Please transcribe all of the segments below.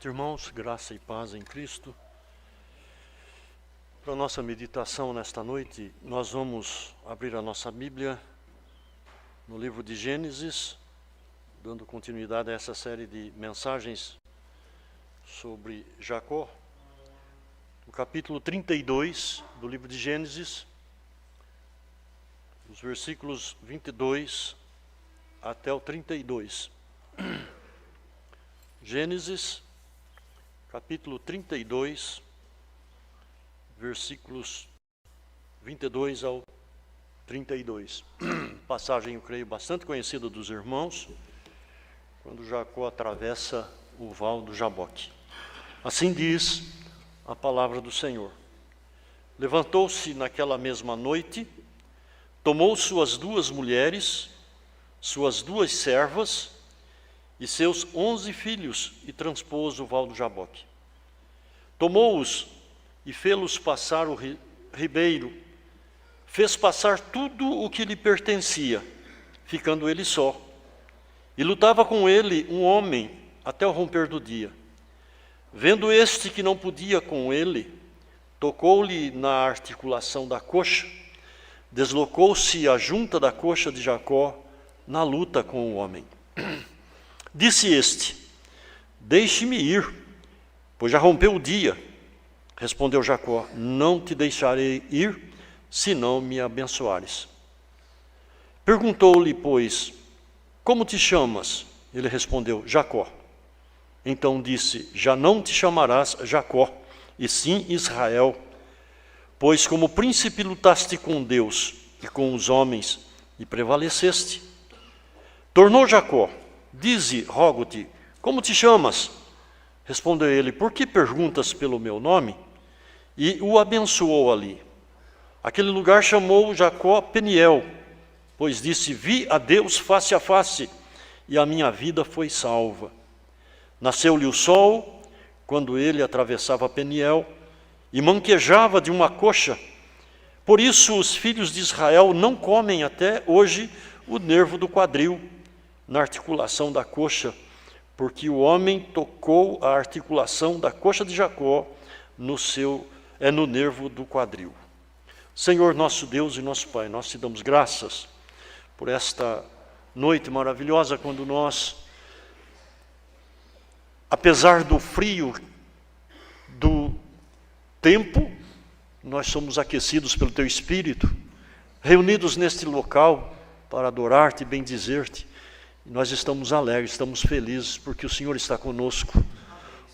noite, irmãos. Graça e paz em Cristo. Para a nossa meditação nesta noite, nós vamos abrir a nossa Bíblia no livro de Gênesis, dando continuidade a essa série de mensagens sobre Jacó. No capítulo 32 do livro de Gênesis, os versículos 22 até o 32. Gênesis, capítulo 32, versículos 22 ao 32. Passagem, eu creio, bastante conhecida dos irmãos, quando Jacó atravessa o val do Jaboque. Assim diz a palavra do Senhor. Levantou-se naquela mesma noite, tomou suas 2 mulheres, suas 2 servas, e seus 11 filhos, e transpôs o val do Jaboque. Tomou-os e fê-los passar o ribeiro, fez passar tudo o que lhe pertencia, ficando ele só. E lutava com ele um homem até o romper do dia. Vendo este que não podia com ele, tocou-lhe na articulação da coxa, deslocou-se a junta da coxa de Jacó na luta com o homem. Disse este: deixe-me ir, pois já rompeu o dia. Respondeu Jacó: não te deixarei ir, se não me abençoares. Perguntou-lhe, pois, como te chamas? Ele respondeu: Jacó. Então disse: já não te chamarás Jacó, e sim Israel, pois como príncipe lutaste com Deus e com os homens, e prevaleceste. Tornou Jacó: dize, rogo-te, como te chamas? Respondeu ele: por que perguntas pelo meu nome? E o abençoou ali. Aquele lugar chamou Jacó Peniel, pois disse: vi a Deus face a face, e a minha vida foi salva. Nasceu-lhe o sol, quando ele atravessava Peniel, e manquejava de uma coxa. Por isso os filhos de Israel não comem até hoje o nervo do quadril, na articulação da coxa, porque o homem tocou a articulação da coxa de Jacó no nervo do quadril. Senhor nosso Deus e nosso Pai, nós te damos graças por esta noite maravilhosa, quando nós, apesar do frio do tempo, nós somos aquecidos pelo Teu Espírito, reunidos neste local para adorar-te e bendizer-te. Nós estamos alegres, estamos felizes, porque o Senhor está conosco.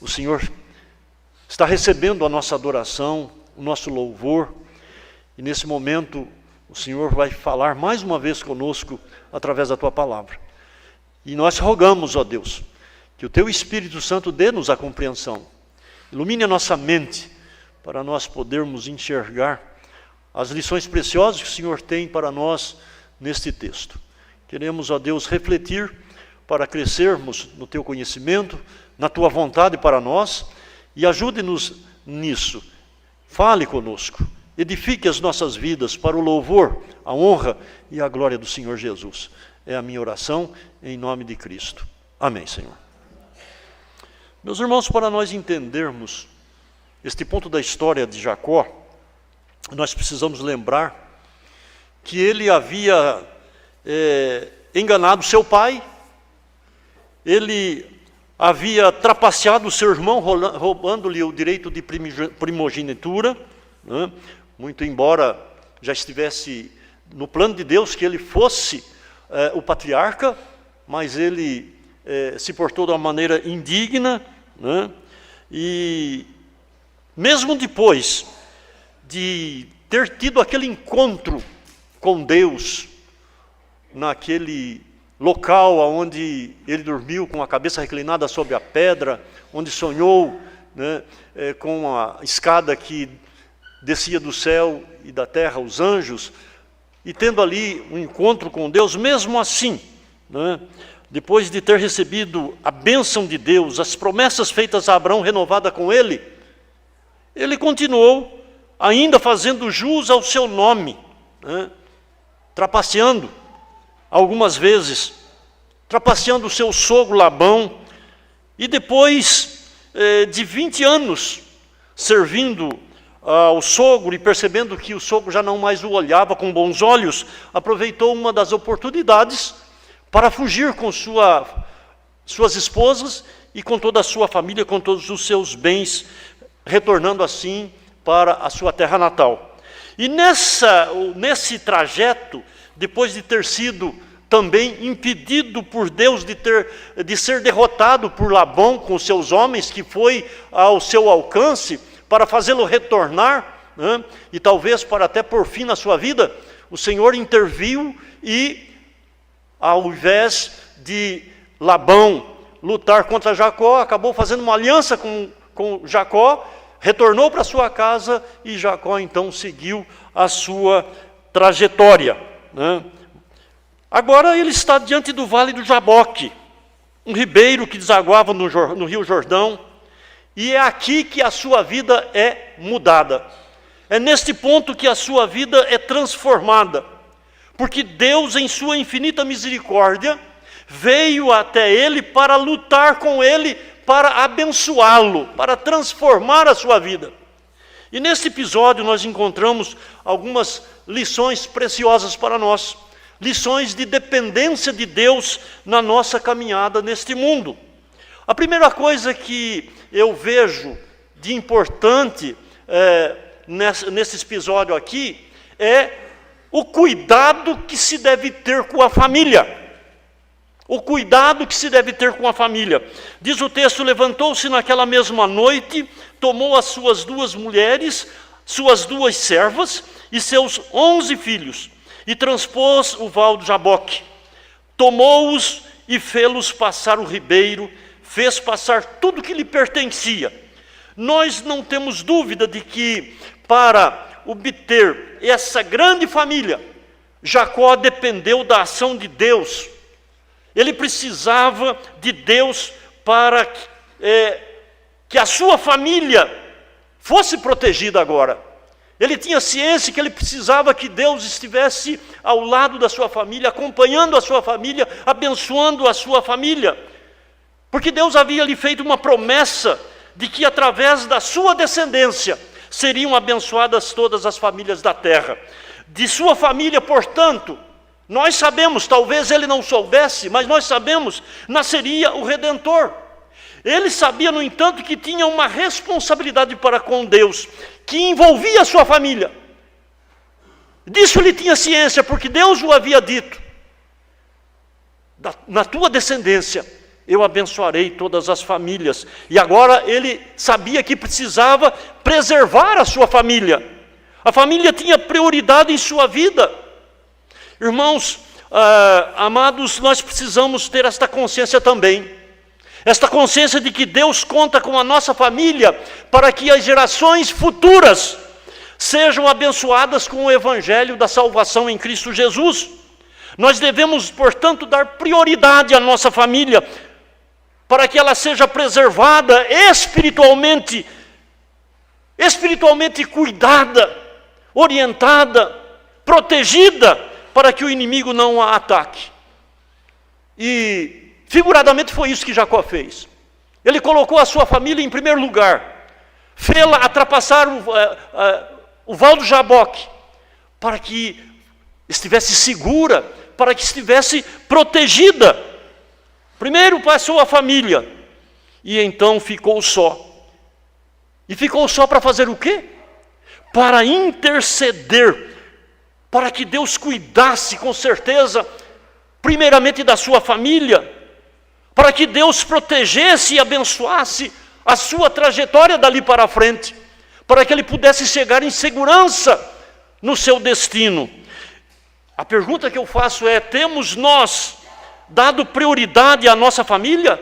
O Senhor está recebendo a nossa adoração, o nosso louvor, e nesse momento o Senhor vai falar mais uma vez conosco através da Tua palavra. E nós rogamos, ó Deus, que o Teu Espírito Santo dê-nos a compreensão, ilumine a nossa mente, para nós podermos enxergar as lições preciosas que o Senhor tem para nós neste texto. Queremos, ó Deus, refletir para crescermos no Teu conhecimento, na Tua vontade para nós, e ajude-nos nisso. Fale conosco, edifique as nossas vidas para o louvor, a honra e a glória do Senhor Jesus. É a minha oração em nome de Cristo. Amém, Senhor. Meus irmãos, para nós entendermos este ponto da história de Jacó, nós precisamos lembrar que ele havia enganado seu pai, ele havia trapaceado seu irmão, roubando-lhe o direito de primogenitura, né? Muito embora já estivesse no plano de Deus que ele fosse o patriarca, mas ele se portou de uma maneira indigna, né? E mesmo depois de ter tido aquele encontro com Deus, naquele local onde ele dormiu com a cabeça reclinada sobre a pedra, onde sonhou, né, com a escada que descia do céu e da terra, os anjos, e tendo ali um encontro com Deus, mesmo assim, né, depois de ter recebido a bênção de Deus, as promessas feitas a Abraão renovada com ele continuou ainda fazendo jus ao seu nome, né, trapaceando algumas vezes, trapaceando o seu sogro Labão, e depois de 20 anos servindo ao sogro e percebendo que o sogro já não mais o olhava com bons olhos, aproveitou uma das oportunidades para fugir com suas esposas e com toda a sua família, com todos os seus bens, retornando assim para a sua terra natal. E nesse trajeto, depois de ter sido também impedido por Deus de ser derrotado por Labão com seus homens, que foi ao seu alcance para fazê-lo retornar, né, e talvez para até pôr fim na sua vida, o Senhor interviu e, ao invés de Labão lutar contra Jacó, acabou fazendo uma aliança com Jacó, retornou para sua casa e Jacó então seguiu a sua trajetória, né? Agora ele está diante do vale do Jaboque, um ribeiro que desaguava no rio Jordão, e é aqui que a sua vida é mudada. É neste ponto que a sua vida é transformada, porque Deus, em sua infinita misericórdia, veio até ele para lutar com ele, para abençoá-lo, para transformar a sua vida. E neste episódio nós encontramos algumas lições preciosas para nós, lições de dependência de Deus na nossa caminhada neste mundo. A primeira coisa que eu vejo de importante nesse episódio aqui é o cuidado que se deve ter com a família. O cuidado que se deve ter com a família. Diz o texto: levantou-se naquela mesma noite, tomou as suas 2 mulheres, suas 2 servas e seus 11 filhos, e transpôs o val do Jaboque. Tomou-os e fê-los passar o ribeiro, fez passar tudo que lhe pertencia. Nós não temos dúvida de que, para obter essa grande família, Jacó dependeu da ação de Deus. Ele precisava de Deus para que a sua família fosse protegida agora. Ele tinha ciência que ele precisava que Deus estivesse ao lado da sua família, acompanhando a sua família, abençoando a sua família. Porque Deus havia lhe feito uma promessa de que através da sua descendência seriam abençoadas todas as famílias da terra. De sua família, portanto, nós sabemos, talvez ele não soubesse, mas nós sabemos, nasceria o Redentor. Ele sabia, no entanto, que tinha uma responsabilidade para com Deus, que envolvia a sua família. Disso ele tinha ciência, porque Deus o havia dito: na tua descendência eu abençoarei todas as famílias. E agora ele sabia que precisava preservar a sua família. A família tinha prioridade em sua vida. Irmãos, amados, nós precisamos ter esta consciência também. Esta consciência de que Deus conta com a nossa família para que as gerações futuras sejam abençoadas com o evangelho da salvação em Cristo Jesus. Nós devemos, portanto, dar prioridade à nossa família para que ela seja preservada espiritualmente cuidada, orientada, protegida, para que o inimigo não a ataque. E figuradamente foi isso que Jacó fez. Ele colocou a sua família em primeiro lugar, fê-la ultrapassar o val do Jaboque, para que estivesse segura, para que estivesse protegida. Primeiro passou a família, e então ficou só. E ficou só para fazer o quê? Para interceder, para que Deus cuidasse com certeza, primeiramente da sua família, para que Deus protegesse e abençoasse a sua trajetória dali para frente, para que ele pudesse chegar em segurança no seu destino. A pergunta que eu faço é: temos nós dado prioridade à nossa família?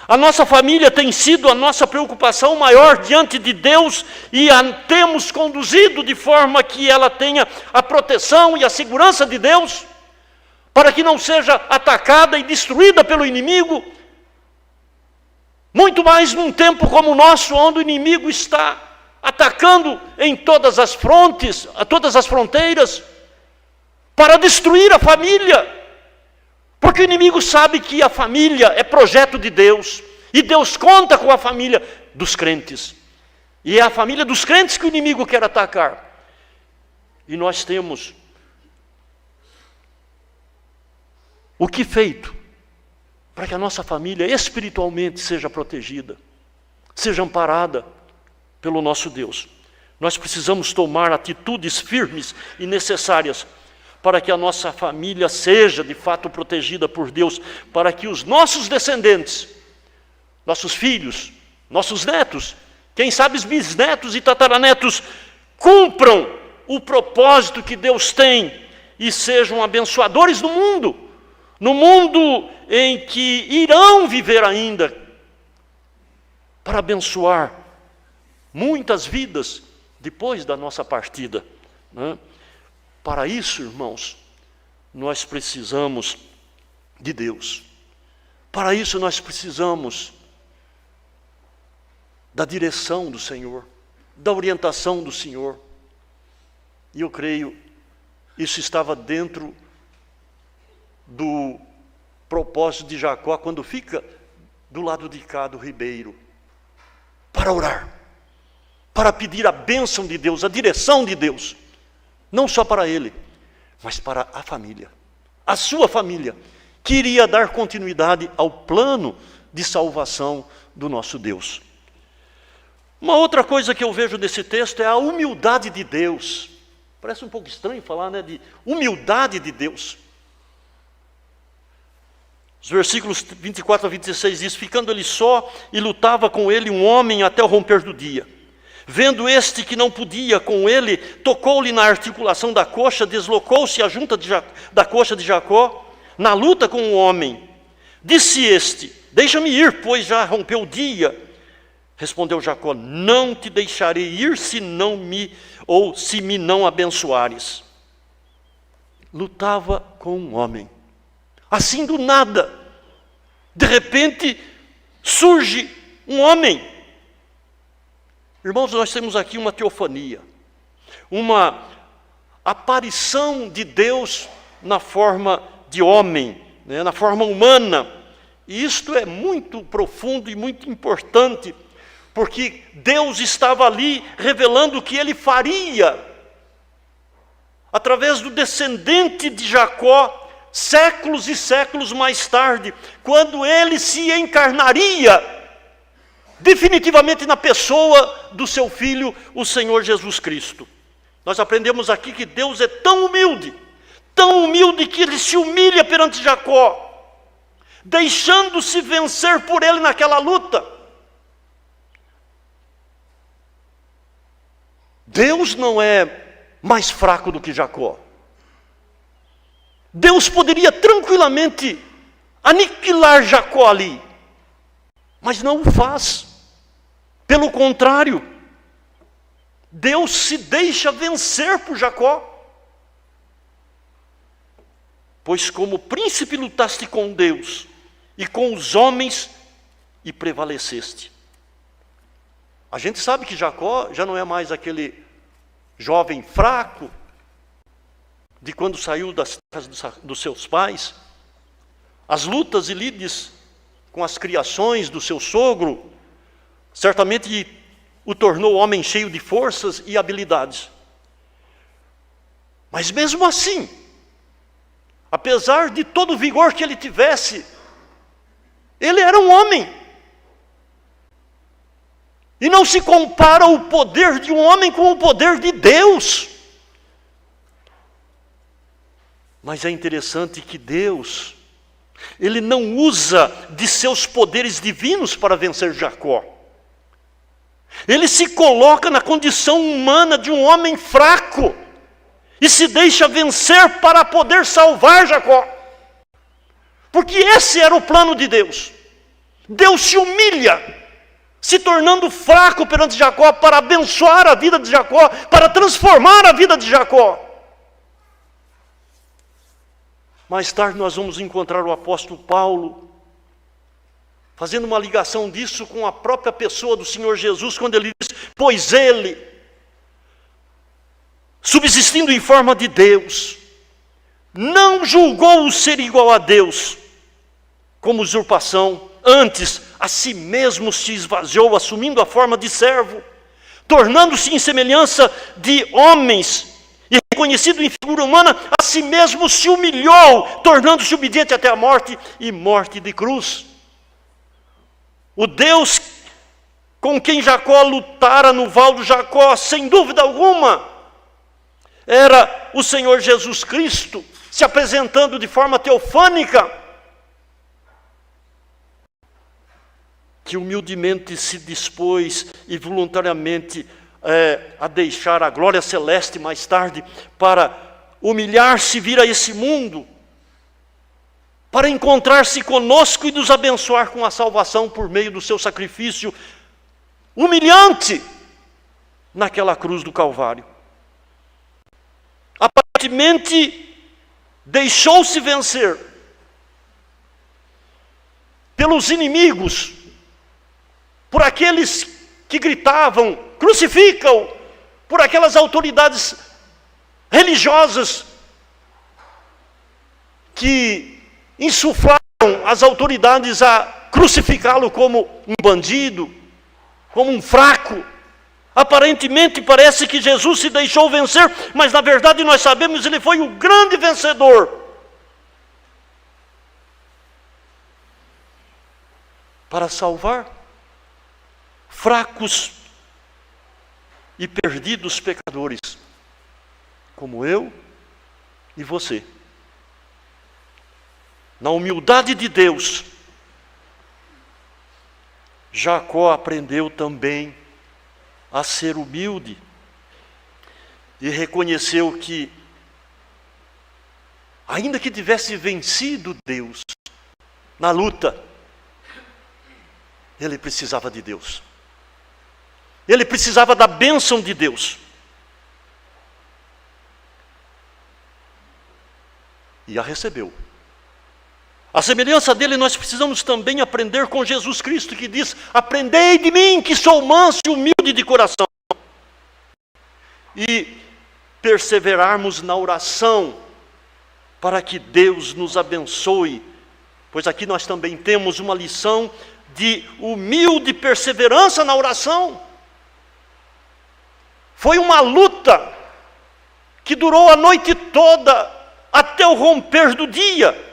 A nossa família tem sido a nossa preocupação maior diante de Deus e a temos conduzido de forma que ela tenha a proteção e a segurança de Deus, para que não seja atacada e destruída pelo inimigo? Muito mais num tempo como o nosso, onde o inimigo está atacando em todas as frontes, a todas as fronteiras, para destruir a família. Porque o inimigo sabe que a família é projeto de Deus, e Deus conta com a família. dos crentes. E é a família dos crentes que o inimigo quer atacar. E nós temos o que feito para que a nossa família espiritualmente seja protegida, seja amparada pelo nosso Deus. Nós precisamos tomar atitudes firmes e necessárias para que a nossa família seja de fato protegida por Deus, para que os nossos descendentes, nossos filhos, nossos netos, quem sabe os bisnetos e tataranetos, cumpram o propósito que Deus tem e sejam abençoadores no mundo em que irão viver ainda, para abençoar muitas vidas depois da nossa partida, né? Para isso, irmãos, nós precisamos de Deus. Para isso nós precisamos da direção do Senhor, da orientação do Senhor. E eu creio, isso estava dentro do propósito de Jacó, quando fica do lado de cá do ribeiro, para orar, para pedir a bênção de Deus, a direção de Deus, não só para ele, mas para a família, a sua família, que iria dar continuidade ao plano de salvação do nosso Deus. Uma outra coisa que eu vejo nesse texto é a humildade de Deus. Parece um pouco estranho falar, né, de humildade de Deus. Os versículos 24 a 26 diz: ficando ele só, e lutava com ele um homem até o romper do dia. Vendo este que não podia com ele, tocou-lhe na articulação da coxa, deslocou-se a junta da coxa de Jacó, na luta com o homem. Disse este: deixa-me ir, pois já rompeu o dia. Respondeu Jacó: não te deixarei ir se me não abençoares. Lutava com um homem. Assim do nada, de repente, surge um homem. Irmãos, nós temos aqui uma teofania, uma aparição de Deus na forma de homem, né, na forma humana. E isto é muito profundo e muito importante, porque Deus estava ali revelando o que Ele faria, através do descendente de Jacó, séculos e séculos mais tarde, quando Ele se encarnaria definitivamente na pessoa do seu Filho, o Senhor Jesus Cristo. Nós aprendemos aqui que Deus é tão humilde que Ele se humilha perante Jacó, deixando-se vencer por ele naquela luta. Deus não é mais fraco do que Jacó. Deus poderia tranquilamente aniquilar Jacó ali, mas não o faz. Pelo contrário, Deus se deixa vencer por Jacó. Pois como príncipe lutaste com Deus e com os homens e prevaleceste. A gente sabe que Jacó já não é mais aquele jovem fraco de quando saiu das terras dos seus pais. As lutas e lides com as criações do seu sogro certamente o tornou homem cheio de forças e habilidades. Mas mesmo assim, apesar de todo o vigor que ele tivesse, ele era um homem. E não se compara o poder de um homem com o poder de Deus. Mas é interessante que Deus, Ele não usa de seus poderes divinos para vencer Jacó. Ele se coloca na condição humana de um homem fraco e se deixa vencer para poder salvar Jacó. Porque esse era o plano de Deus. Deus se humilha, se tornando fraco perante Jacó para abençoar a vida de Jacó, para transformar a vida de Jacó. Mais tarde nós vamos encontrar o apóstolo Paulo fazendo uma ligação disso com a própria pessoa do Senhor Jesus, quando ele diz: pois ele, subsistindo em forma de Deus, não julgou o ser igual a Deus como usurpação, antes a si mesmo se esvaziou, assumindo a forma de servo, tornando-se em semelhança de homens, e reconhecido em figura humana, a si mesmo se humilhou, tornando-se obediente até a morte, e morte de cruz. O Deus com quem Jacó lutara no val do Jacó, sem dúvida alguma, era o Senhor Jesus Cristo, se apresentando de forma teofânica, que humildemente se dispôs e voluntariamente a deixar a glória celeste mais tarde, para humilhar-se e vir a esse mundo, para encontrar-se conosco e nos abençoar com a salvação por meio do seu sacrifício humilhante naquela cruz do Calvário. Aparentemente deixou-se vencer pelos inimigos, por aqueles que gritavam, crucificam, por aquelas autoridades religiosas que insuflaram as autoridades a crucificá-lo como um bandido, como um fraco. Aparentemente parece que Jesus se deixou vencer, mas na verdade nós sabemos que ele foi o grande vencedor. Para salvar fracos e perdidos pecadores, como eu e você. Na humildade de Deus, Jacó aprendeu também a ser humilde e reconheceu que, ainda que tivesse vencido Deus na luta, ele precisava de Deus. Ele precisava da bênção de Deus. E a recebeu. A semelhança dele, nós precisamos também aprender com Jesus Cristo, que diz: aprendei de mim, que sou manso e humilde de coração. E perseverarmos na oração, para que Deus nos abençoe. Pois aqui nós também temos uma lição de humilde perseverança na oração. Foi uma luta que durou a noite toda, até o romper do dia.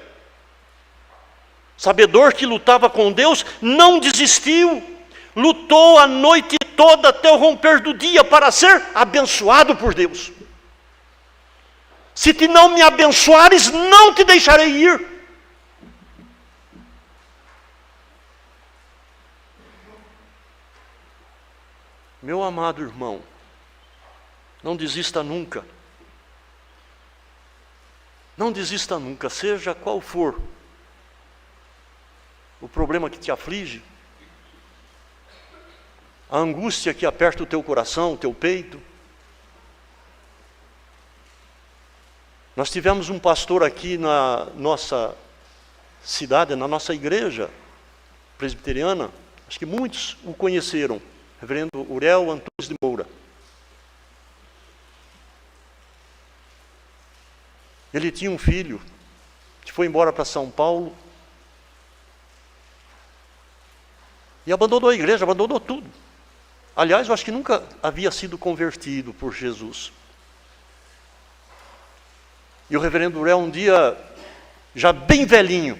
Sabedor que lutava com Deus, não desistiu, lutou a noite toda até o romper do dia para ser abençoado por Deus. Se te não me abençoares, não te deixarei ir. Meu amado irmão, não desista nunca. Não desista nunca, seja qual for o problema que te aflige, a angústia que aperta o teu coração, o teu peito. Nós tivemos um pastor aqui na nossa cidade, na nossa igreja presbiteriana, acho que muitos o conheceram, reverendo Uriel Antunes de Moura. Ele tinha um filho que foi embora para São Paulo e abandonou a igreja, abandonou tudo. Aliás, eu acho que nunca havia sido convertido por Jesus. E o reverendo Uriel, um dia, já bem velhinho,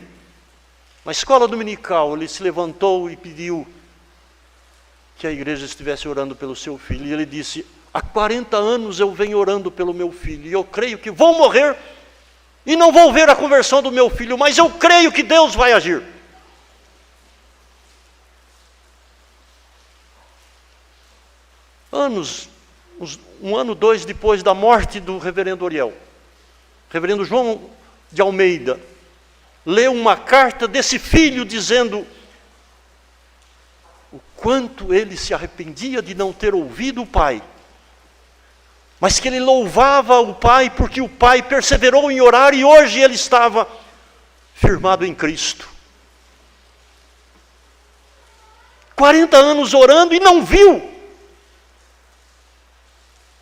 na escola dominical, ele se levantou e pediu que a igreja estivesse orando pelo seu filho. E ele disse: há 40 anos eu venho orando pelo meu filho, e eu creio que vou morrer e não vou ver a conversão do meu filho, mas eu creio que Deus vai agir. Um ano, 2 depois da morte do reverendo Uriel, reverendo João de Almeida leu uma carta desse filho dizendo o quanto ele se arrependia de não ter ouvido o pai, mas que ele louvava o pai porque o pai perseverou em orar e hoje ele estava firmado em Cristo. 40 anos orando e não viu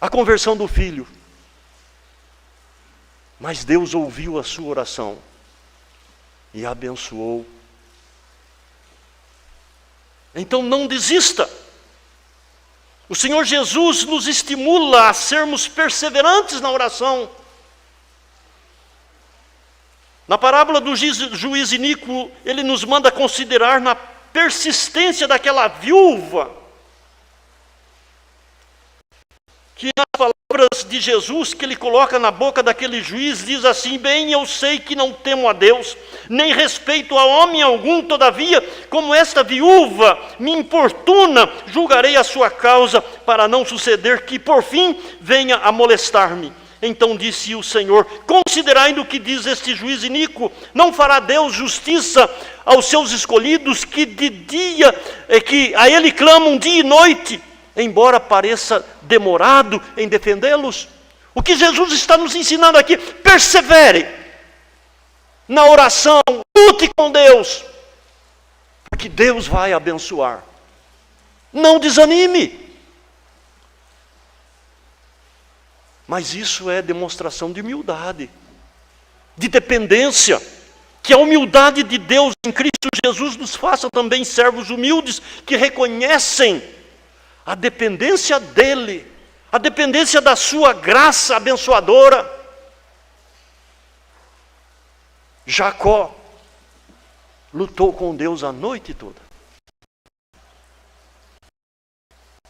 a conversão do filho. Mas Deus ouviu a sua oração e abençoou Então não desista. O Senhor Jesus nos estimula a sermos perseverantes na oração. Na parábola do juiz iníquo, ele nos manda considerar na persistência daquela viúva, que nas palavras de Jesus que ele coloca na boca daquele juiz, diz assim: bem, eu sei que não temo a Deus, nem respeito a homem algum, todavia, como esta viúva me importuna, julgarei a sua causa, para não suceder que por fim venha a molestar-me. Então disse o Senhor: considerai no que diz este juiz iníquo, não fará Deus justiça aos seus escolhidos, que de dia, que a ele clamam dia e noite, embora pareça demorado em defendê-los? O que Jesus está nos ensinando aqui: persevere na oração, lute com Deus, porque Deus vai abençoar. Não desanime. Mas isso é demonstração de humildade, de dependência. Que a humildade de Deus em Cristo Jesus nos faça também servos humildes, que reconhecem a dependência dEle, a dependência da sua graça abençoadora. Jacó lutou com Deus a noite toda,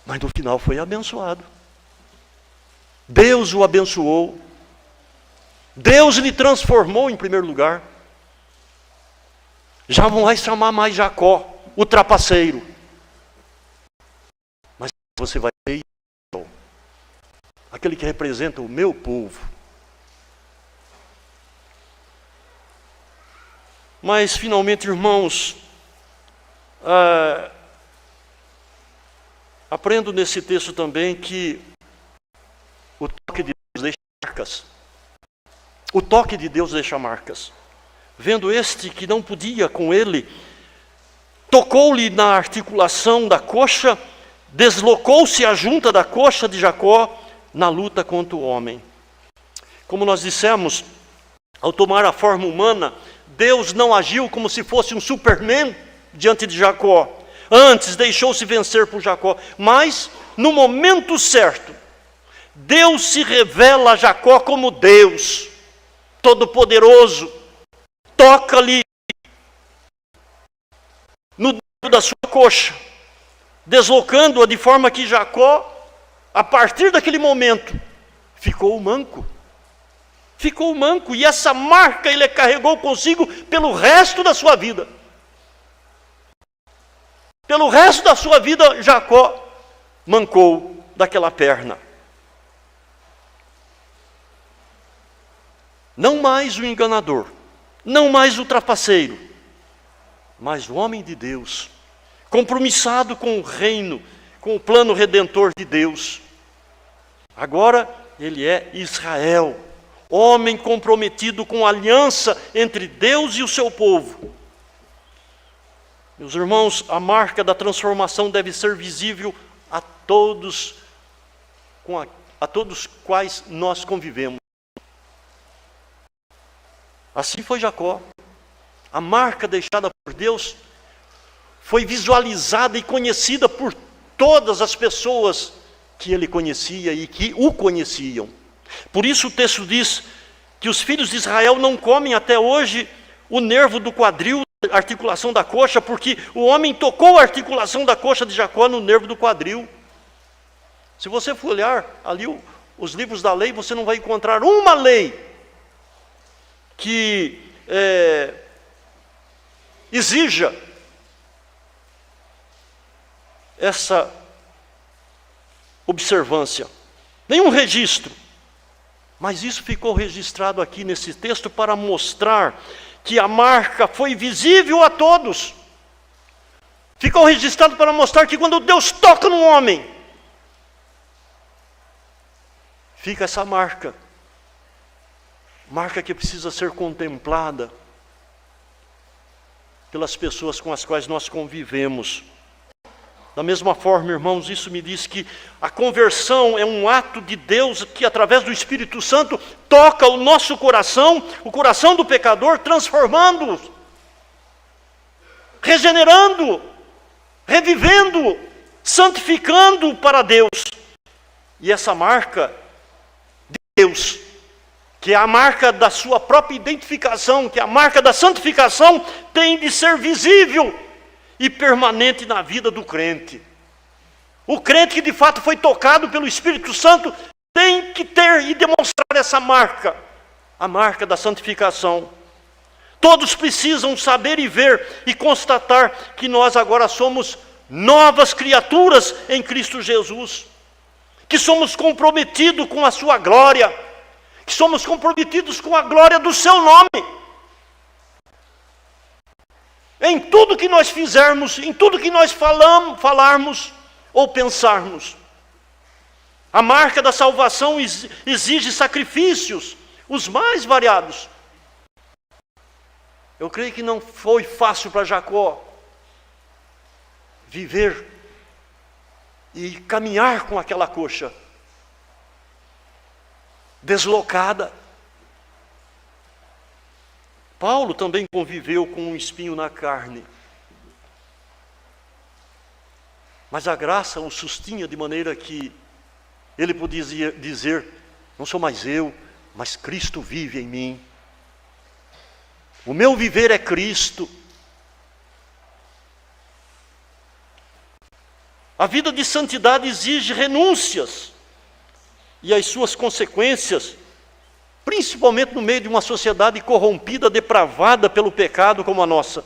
mas no final foi abençoado. Deus o abençoou, Deus lhe transformou em primeiro lugar. Já não vai chamar mais Jacó, o trapaceiro, mas você vai ser Israel, aquele que representa o meu povo. Mas finalmente, irmãos, aprendo nesse texto também que o toque de Deus deixa marcas. O toque de Deus deixa marcas. Vendo este que não podia com ele, tocou-lhe na articulação da coxa, deslocou-se a junta da coxa de Jacó na luta contra o homem. Como nós dissemos, ao tomar a forma humana, Deus não agiu como se fosse um Superman diante de Jacó. Antes deixou-se vencer por Jacó, mas no momento certo, Deus se revela a Jacó como Deus Todo-Poderoso. Toca-lhe no dedo da sua coxa, deslocando-a de forma que Jacó, a partir daquele momento, ficou manco. Ficou manco, e essa marca ele carregou consigo pelo resto da sua vida. Pelo resto da sua vida, Jacó mancou daquela perna. Não mais o enganador, não mais o trapaceiro, mas o homem de Deus, compromissado com o reino, com o plano redentor de Deus. Agora ele é Israel, homem comprometido com a aliança entre Deus e o seu povo. Meus irmãos, a marca da transformação deve ser visível a todos, a todos quais nós convivemos. Assim foi Jacó. A marca deixada por Deus foi visualizada e conhecida por todas as pessoas que ele conhecia e que o conheciam. Por isso o texto diz que os filhos de Israel não comem até hoje o nervo do quadril, a articulação da coxa, porque o homem tocou a articulação da coxa de Jacó no nervo do quadril. Se você for olhar ali os livros da lei, você não vai encontrar uma lei que exija essa observância, nenhum registro. Mas isso ficou registrado aqui nesse texto para mostrar que a marca foi visível a todos. Ficou registrado para mostrar que quando Deus toca no homem, fica essa marca. Marca que precisa ser contemplada pelas pessoas com as quais nós convivemos. Da mesma forma, irmãos, isso me diz que a conversão é um ato de Deus que, através do Espírito Santo, toca o nosso coração, o coração do pecador, transformando-o, regenerando-o, revivendo, santificando para Deus. E essa marca de Deus, que é a marca da sua própria identificação, que é a marca da santificação, tem de ser visível e permanente na vida do crente. O crente que de fato foi tocado pelo Espírito Santo tem que ter e demonstrar essa marca, a marca da santificação. Todos precisam saber e ver e constatar que nós agora somos novas criaturas em Cristo Jesus, que somos comprometidos com a sua glória, que somos comprometidos com a glória do seu nome. Em tudo que nós fizermos, em tudo que nós falarmos ou pensarmos. A marca da salvação exige sacrifícios, os mais variados. Eu creio que não foi fácil para Jacó viver e caminhar com aquela coxa deslocada. Paulo também conviveu com um espinho na carne. Mas a graça o sustinha de maneira que ele podia dizer: não sou mais eu, mas Cristo vive em mim. O meu viver é Cristo. A vida de santidade exige renúncias. E as suas consequências, principalmente no meio de uma sociedade corrompida, depravada pelo pecado como a nossa.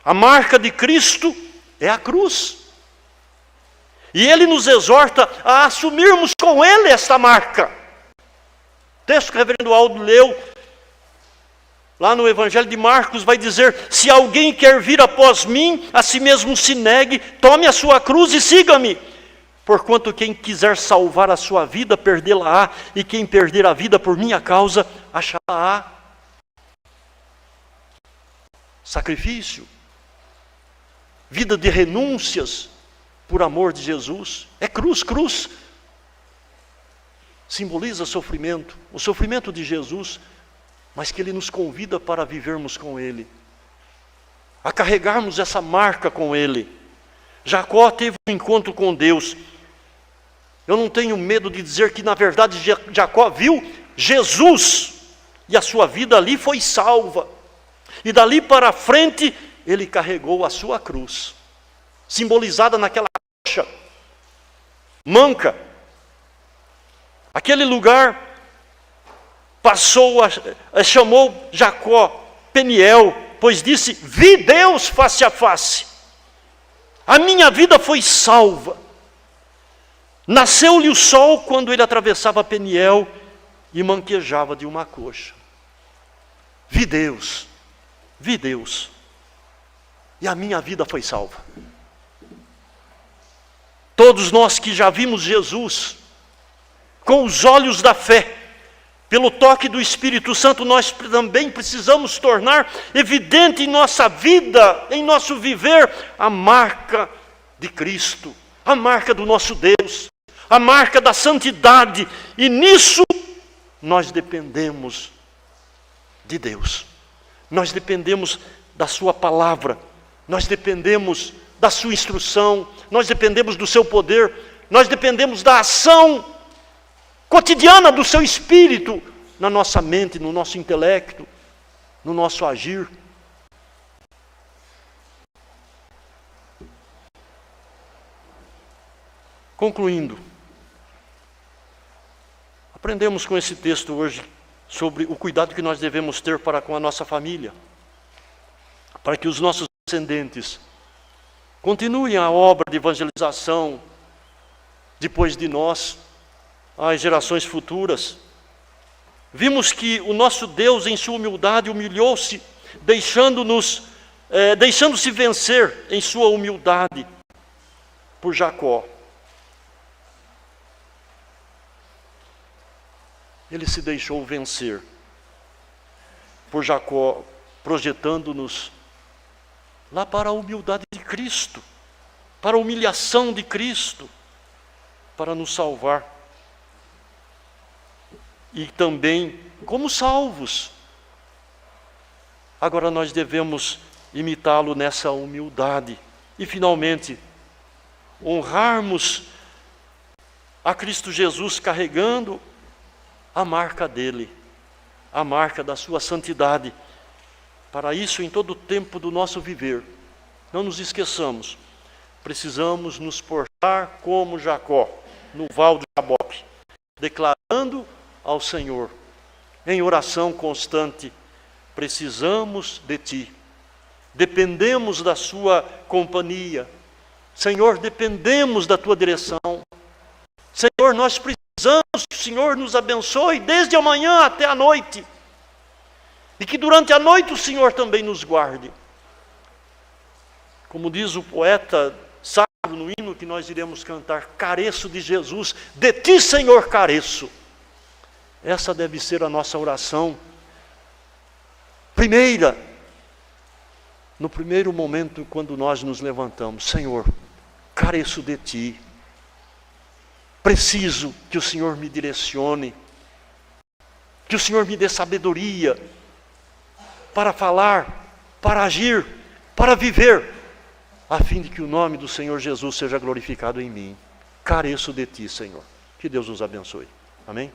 A marca de Cristo é a cruz. E Ele nos exorta a assumirmos com Ele esta marca. O texto que o reverendo Aldo leu, lá no Evangelho de Marcos, vai dizer: se alguém quer vir após mim, a si mesmo se negue, tome a sua cruz e siga-me. Porquanto quem quiser salvar a sua vida, perdê-la-á, e quem perder a vida por minha causa, achá-la-á. Sacrifício, vida de renúncias, por amor de Jesus. É cruz, cruz. Simboliza sofrimento, o sofrimento de Jesus, mas que Ele nos convida para vivermos com Ele, a carregarmos essa marca com Ele. Jacó teve um encontro com Deus. Eu não tenho medo de dizer que, na verdade, Jacó viu Jesus, e a sua vida ali foi salva. E dali para frente, ele carregou a sua cruz, simbolizada naquela coxa manca. Aquele lugar chamou Jacó Peniel, pois disse: vi Deus face a face. A minha vida foi salva. Nasceu-lhe o sol quando ele atravessava Peniel e manquejava de uma coxa. Vi Deus, vi Deus. E a minha vida foi salva. Todos nós que já vimos Jesus com os olhos da fé, pelo toque do Espírito Santo, nós também precisamos tornar evidente em nossa vida, em nosso viver, a marca de Cristo, a marca do nosso Deus, a marca da santidade. E nisso nós dependemos de Deus, nós dependemos da sua palavra, nós dependemos da sua instrução, nós dependemos do seu poder, nós dependemos da ação cotidiana do seu Espírito na nossa mente, no nosso intelecto, no nosso agir. Concluindo, aprendemos com esse texto hoje sobre o cuidado que nós devemos ter para com a nossa família, para que os nossos descendentes continuem a obra de evangelização depois de nós, às gerações futuras. Vimos que o nosso Deus, em sua humildade, humilhou-se, deixando-se vencer em sua humildade por Jacó. Ele se deixou vencer por Jacó, projetando-nos lá para a humildade de Cristo, para a humilhação de Cristo, para nos salvar. E também, como salvos, agora nós devemos imitá-lo nessa humildade, E finalmente, honrarmos a Cristo Jesus carregando a marca dele, a marca da sua santidade. Para isso, em todo o tempo do nosso viver, não nos esqueçamos, precisamos nos portar como Jacó, no val de Jaboque, declarando ao Senhor, em oração constante, precisamos de Ti, dependemos da Sua companhia, Senhor, dependemos da Tua direção, Senhor, nós precisamos que o Senhor nos abençoe desde amanhã até a noite, e que durante a noite o Senhor também nos guarde. Como diz o poeta sábio no hino que nós iremos cantar, careço de Jesus, de Ti, Senhor, careço. Essa deve ser a nossa oração primeira, no primeiro momento quando nós nos levantamos. Senhor, careço de Ti, preciso que o Senhor me direcione, que o Senhor me dê sabedoria para falar, para agir, para viver, a fim de que o nome do Senhor Jesus seja glorificado em mim. Careço de Ti, Senhor. Que Deus nos abençoe. Amém?